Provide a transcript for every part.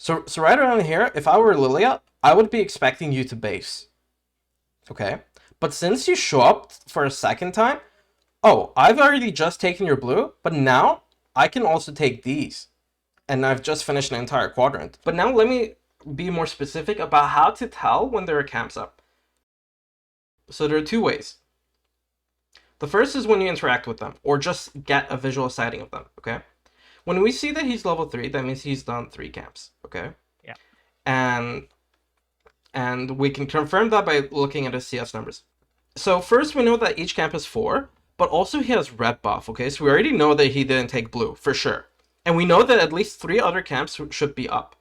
So right around here, if I were Lilia, I would be expecting you to base. Okay? But since you show up for a second time, oh, I've already just taken your blue, but now I can also take these. And I've just finished an entire quadrant. But now let me be more specific about how to tell when there are camps up. So there are two ways. The first is when you interact with them, or just get a visual sighting of them, okay? When we see that he's level 3, that means he's done 3 camps, okay? Yeah. And we can confirm that by looking at his CS numbers. So first we know that each camp is 4, but also he has red buff, okay? So we already know that he didn't take blue, for sure. And we know that at least 3 other camps should be up.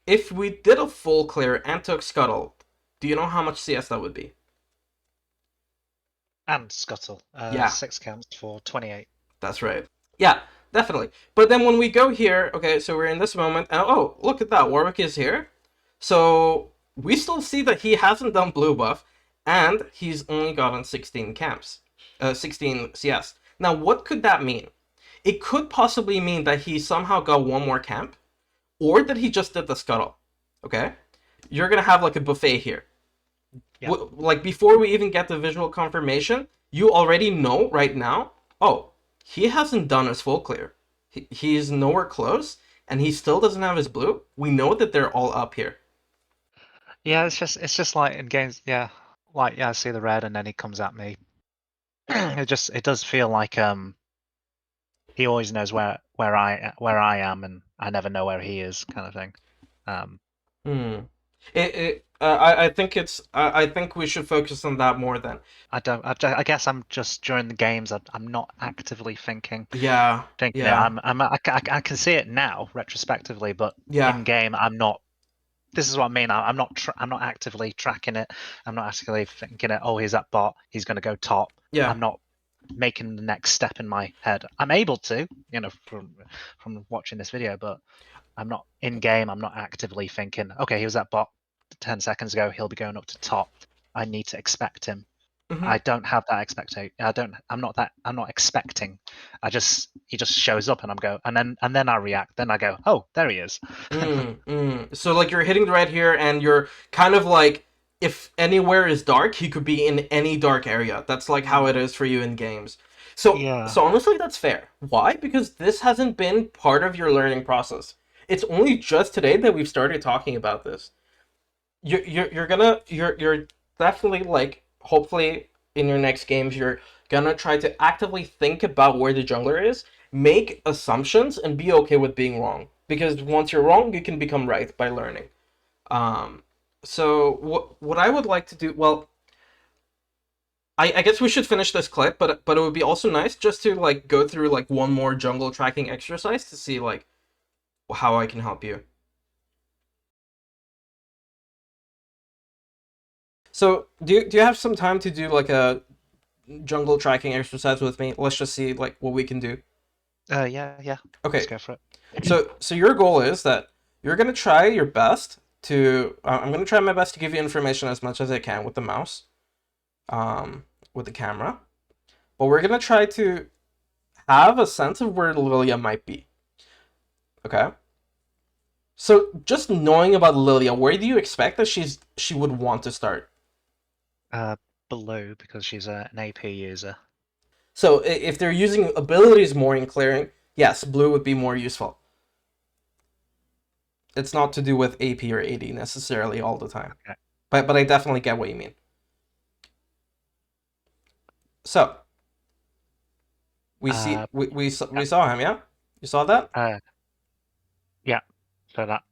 If we did a full clear and took Scuttle, do you know how much CS that would be? And Scuttle. Yeah. 6 camps for 28. That's right. Yeah, definitely. But then when we go here, okay, so we're in this moment, and oh, look at that, Warwick is here. So we still see that he hasn't done blue buff, and he's only gotten 16 camps, 16 CS. Now, what could that mean? It could possibly mean that he somehow got one more camp, or that he just did the Scuttle, okay? You're gonna have like a buffet here. Yeah. Like before we even get the visual confirmation, you already know right now, oh, he hasn't done his full clear. He's nowhere close, and he still doesn't have his blue. We know that they're all up here. Yeah, it's just like in games, yeah. Like, yeah, I see the red and then he comes at me. It does feel like he always knows where I am and I never know where he is, kind of thing. Hmm. I think I think we should focus on that more then. I guess I'm just during the games. I'm not actively Yeah, thinking it. yeah, I can see it now retrospectively, but yeah. in game I'm not. This is what I mean. I'm not actively tracking it. I'm not actively thinking it. Oh, he's at bot. He's going to go top. Yeah. I'm not making the next step in my head. I'm able to, from watching this video, but I'm not in game. I'm not actively thinking. Okay, he was at bot 10 seconds ago. He'll be going up to top. I need to expect him. Mm-hmm. I don't have that expectation. I'm not expecting. He just shows up and and then I react. Then I go, oh, there he is. So like you're hitting the red here, and you're kind of like, if anywhere is dark, he could be in any dark area. That's like how it is for you in games. Yeah. So honestly, that's fair. Why? Because this hasn't been part of your learning process. It's only just today that we've started talking about this. You're definitely like, hopefully in your next games you're gonna try to actively think about where the jungler is, make assumptions, and be okay with being wrong, because once you're wrong you can become right by learning. So what I would like to do, well, I guess we should finish this clip, but it would be also nice just to like go through like one more jungle tracking exercise to see like how I can help you. So do you have some time to do like a jungle tracking exercise with me? Let's just see like what we can do. Yeah. Okay. Let's go for it. So your goal is that you're gonna try your best to. I'm gonna try my best to give you information as much as I can with the mouse, with the camera, but we're gonna try to have a sense of where Lilia might be. Okay. So just knowing about Lilia, where do you expect that she would want to start? Blue because she's an AP user. So if they're using abilities more in clearing, yes, blue would be more useful. It's not to do with AP or AD necessarily all the time. Okay. But I definitely get what you mean. So we saw him, yeah? You saw that? Yeah. So that.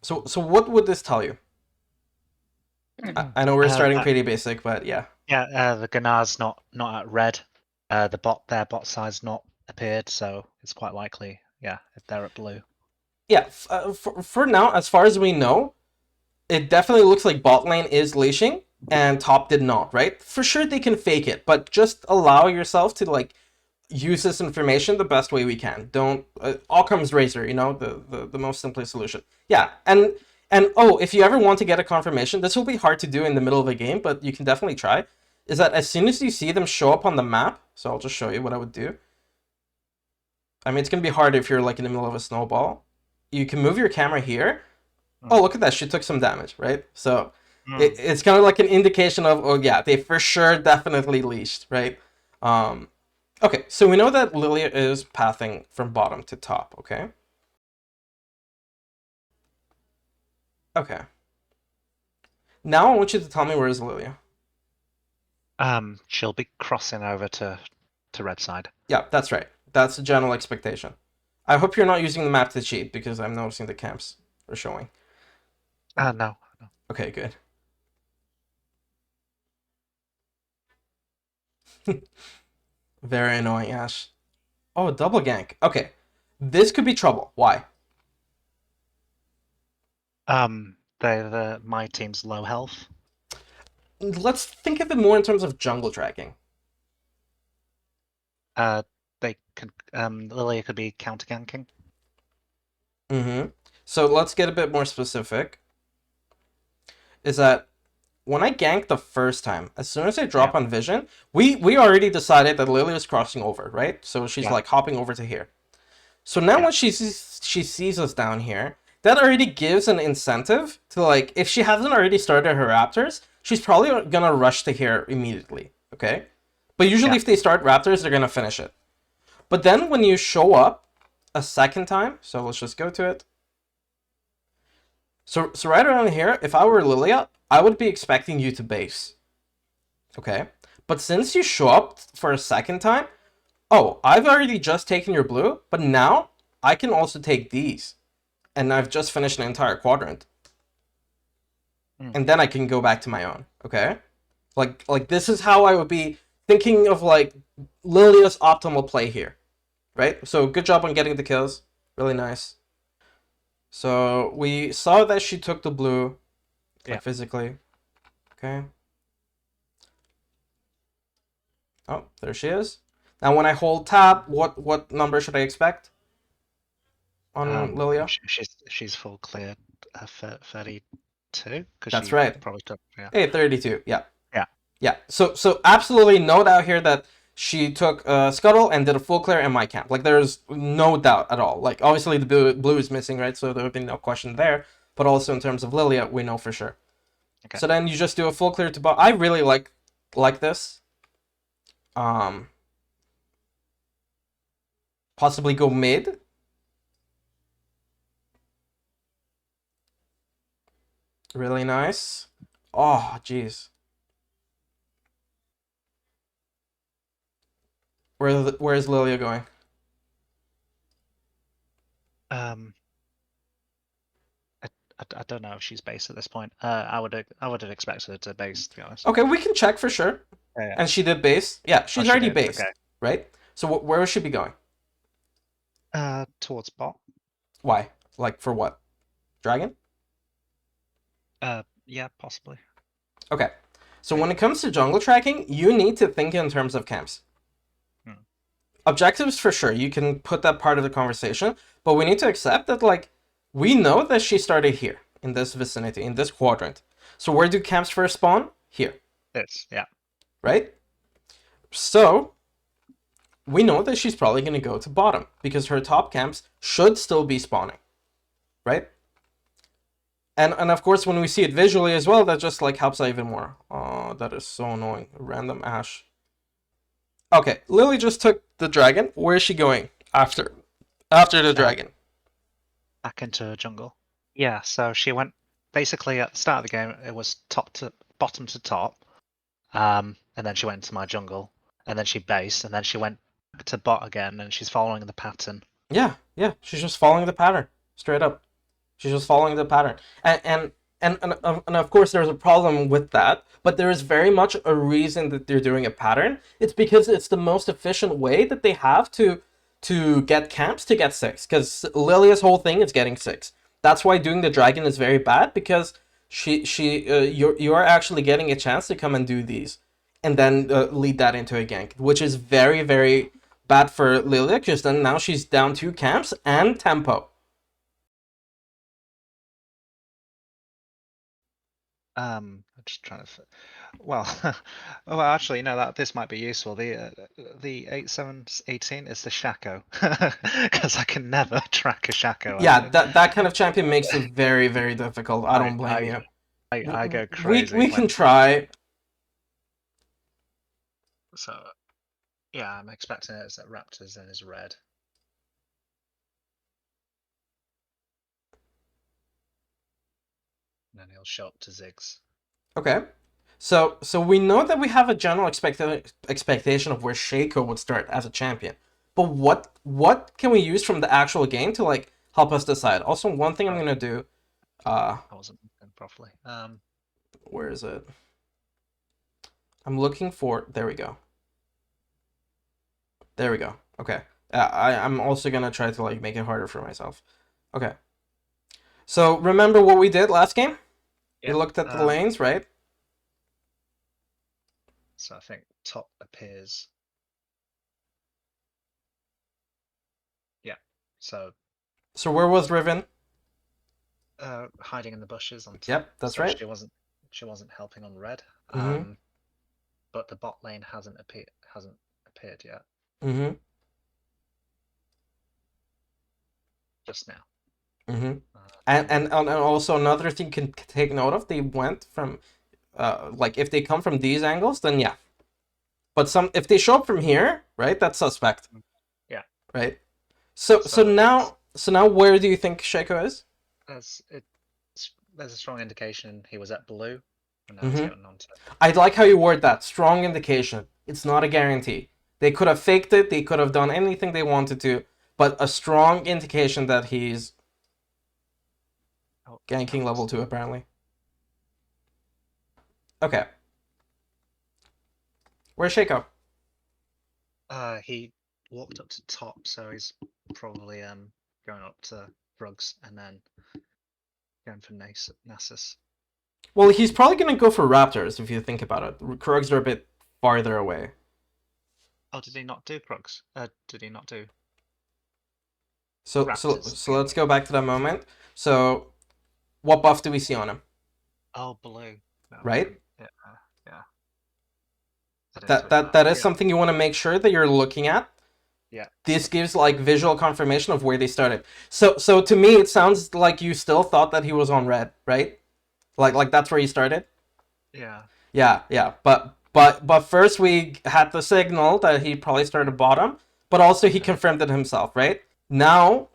So what would this tell you? I know we're starting pretty basic, but yeah. Yeah, the Ganar's not at red. Their bot side's not appeared, so it's quite likely, yeah, if they're at blue. Yeah, for now, as far as we know, it definitely looks like bot lane is leashing and top did not, right? For sure they can fake it, but just allow yourself to like use this information the best way we can. Don't Occam's razor, you know, the most simplest solution. Yeah, and oh, if you ever want to get a confirmation, this will be hard to do in the middle of a game, but you can definitely try. Is that as soon as you see them show up on the map, so I'll just show you what I would do. I mean, it's gonna be hard if you're like in the middle of a snowball. you can move your camera here. Mm. Oh, look at that. She took some damage, right? So Mm. it's kind of like an indication of, oh, yeah, they for sure definitely leashed, right? Okay, so we know that Lilia is pathing from bottom to top, okay? Okay. Now I want you to tell me where is Lilia. She'll be crossing over to red side. Yeah, that's right. That's the general expectation. I hope you're not using the map to cheat because I'm noticing the camps are showing. No. Okay, good. Very annoying, Ash. Oh, double gank. Okay. This could be trouble. Why? My team's low health. Let's think of it more in terms of jungle tracking. They can Lilia could be counter ganking. Mm-hmm. So let's get a bit more specific. Is that when I gank the first time, as soon as I drop on vision, we already decided that Lilia is crossing over, right? So she's like hopping over to here. So now when she sees us down here, that already gives an incentive to, like, if she hasn't already started her raptors, she's probably gonna rush to here immediately, okay? But usually if they start raptors, they're gonna finish it. But then when you show up a second time, so let's just go to it. So right around here, if I were Lilia, I would be expecting you to base. Okay? But since you show up for a second time, oh, I've already just taken your blue, but now I can also take these. And I've just finished an entire quadrant. And then I can go back to my own, okay? Like this is how I would be thinking of, like, Lilia's optimal play here, right? So good job on getting the kills. Really nice. So we saw that she took the blue, like, physically. Okay. Oh, there she is. Now when I hold tab, what number should I expect on Lilia? She's full cleared 32 because That's she right. probably took Hey, 32. Yeah. Yeah. Yeah. So absolutely no doubt here that she took Scuttle and did a full clear in my camp. Like, there's no doubt at all. Like, obviously the blue is missing, right? So there would be no question there. But also in terms of Lilia, we know for sure. Okay. So then you just do a full clear to bot. I really like this. Possibly go mid. Really nice. Oh, jeez. Where's Lilia going? I don't know if she's base at this point. I would have expected her to base, to be honest. Okay, we can check for sure. Yeah. And she did base. Yeah, she's already based, okay. right? So where should she be going? Towards bot. Why? Like, for what? Dragon? Yeah, possibly. Okay. So when it comes to jungle tracking, you need to think in terms of camps. Objectives, for sure, you can put that part of the conversation, but we need to accept that, like, we know that she started here, in this vicinity, in this quadrant. So where do camps first spawn? Here. Yeah. Right? So we know that she's probably going to go to bottom, because her top camps should still be spawning. Right? And of course, when we see it visually as well, that just, like, helps out even more. Oh, that is so annoying. Random Ash. Okay, Lily just took the dragon. Where is she going after the dragon? Back into jungle. Yeah, so she went basically at the start of the game. It was bottom to top, and then she went to my jungle, and then she based, and then she went to bot again, and she's following the pattern. Yeah, she's just following the pattern straight up. She's just following the pattern, and of course there's a problem with that, but there is very much a reason that they're doing a pattern. It's because it's the most efficient way that they have to get camps to get 6, because Lilia's whole thing is getting 6. That's why doing the dragon is very bad, because you're actually getting a chance to come and do these, and then lead that into a gank, which is very, very bad for Lilia, because then now she's down 2 camps and tempo. I'm just trying to. Well, well, actually, that this might be useful. The 8718 is the Shaco, because I can never track a Shaco. Yeah, that kind of champion makes it very, very difficult. I I don't blame I you. I go We crazy can when. try. So yeah, I'm expecting it as that Raptors then is red. And then he'll show up to Ziggs. Okay. So we know that we have a general expectation of where Shaco would start as a champion. But what can we use from the actual game to like help us decide? Also, one thing I'm Oh, gonna do. I wasn't thinking properly. Where is it? I'm looking for. There we go. There we go. Okay. I'm also gonna try to like make it harder for myself. Okay. So remember what we did last game? We Yeah. looked at the lanes, right? So I think top appears. Yeah. So So where was Riven? hiding in the bushes on top. Yep, that's So right. she wasn't helping on red. Mm-hmm. But the bot lane hasn't appeared yet. Mm-hmm. Just now. Mm-hmm. And also another thing you can take note of, they went from like if they come from these angles, then yeah. But if they show up from here, right, that's suspect. Yeah. Right? So now where do you think Shaco is? There's a strong indication he was at blue, and now he's Mm-hmm. getting onto. I like how you word that. Strong indication. It's not a guarantee. They could have faked it, they could have done anything they wanted to, but a strong indication that he's ganking level 2 apparently. Okay. Where's Shaco? He walked up to top, so he's probably going up to Rugs and then going for Nasus. Well, he's probably going to go for Raptors if you think about it. Krugs are a bit farther away. Oh, did he not do Krugs? Did he not do So Raptors? let's go back to that moment. So what buff do we see on him? Oh, blue. No, Right? yeah. That is something you want to make sure that you're looking at. Yeah. This gives like visual confirmation of where they started. So to me it sounds like you still thought that he was on red, right? Like that's where he started? Yeah. Yeah. But first we had the signal that he probably started bottom, but also he confirmed it himself, right? Now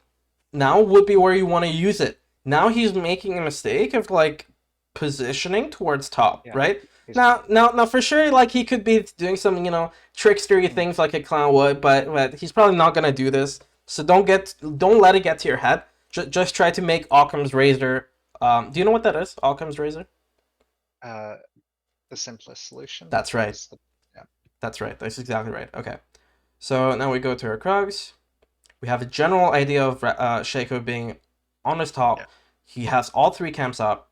would be where you want to use it. Now he's making a mistake of like positioning towards top, right? Now for sure, like he could be doing some, trickstery things like a clown would, but he's probably not gonna do this. So don't let it get to your head. Just try to make Occam's razor. Do you know what that is? Occam's razor. The simplest solution. That's right. Yeah. That's right. That's exactly right. Okay. So now we go to our Krugs. We have a general idea of Shaco being on his top. Yeah. He has all 3 camps up.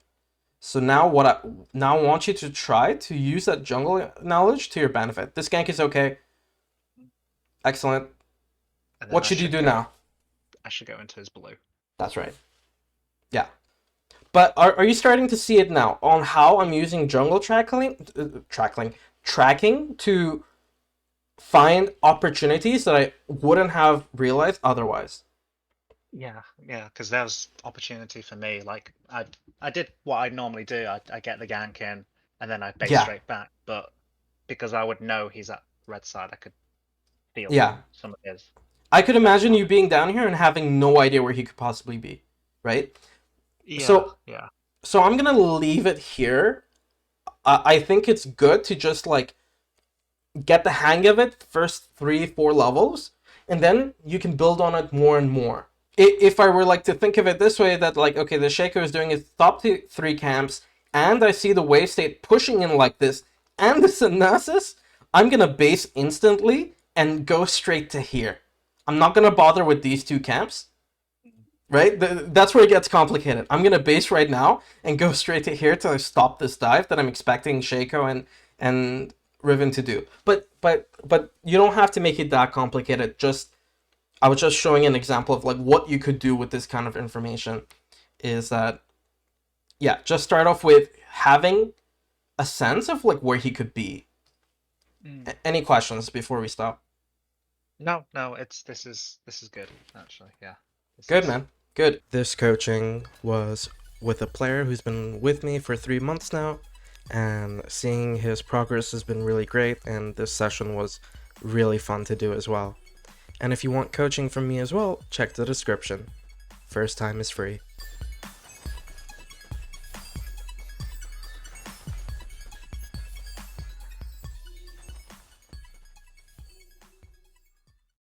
So now I want you to try to use that jungle knowledge to your benefit. This gank is okay. Excellent. What should you do now? I should go into his blue. That's right. Yeah. But are you starting to see it now on how I'm using jungle tracking to find opportunities that I wouldn't have realized otherwise? Yeah, because there was opportunity for me. Like I did what I normally do. I get the gank in, and then I base straight back. But because I would know he's at red side, I could feel some of his. I could imagine you being down here and having no idea where he could possibly be, right? Yeah. So I'm gonna leave it here. I think it's good to just like get the hang of it first 3-4 levels, and then you can build on it more and more. If I were like to think of it this way, that like, okay, the Shaco is doing his top 3 camps, and I see the wave state pushing in like this, and the Synasis, I'm gonna base instantly and go straight to here. I'm not gonna bother with these 2 camps, right? That's where it gets complicated. I'm gonna base right now and go straight to here to stop this dive that I'm expecting Shaco and Riven to do. But you don't have to make it that complicated. I was just showing an example of like what you could do with this kind of information. Is that yeah, just start off with having a sense of like where he could be. Any questions before we stop? No, no, this is good actually. Yeah. Good, man. Good. This coaching was with a player who's been with me for 3 months now, and seeing his progress has been really great, and this session was really fun to do as well. And if you want coaching from me as well, check the description. First time is free.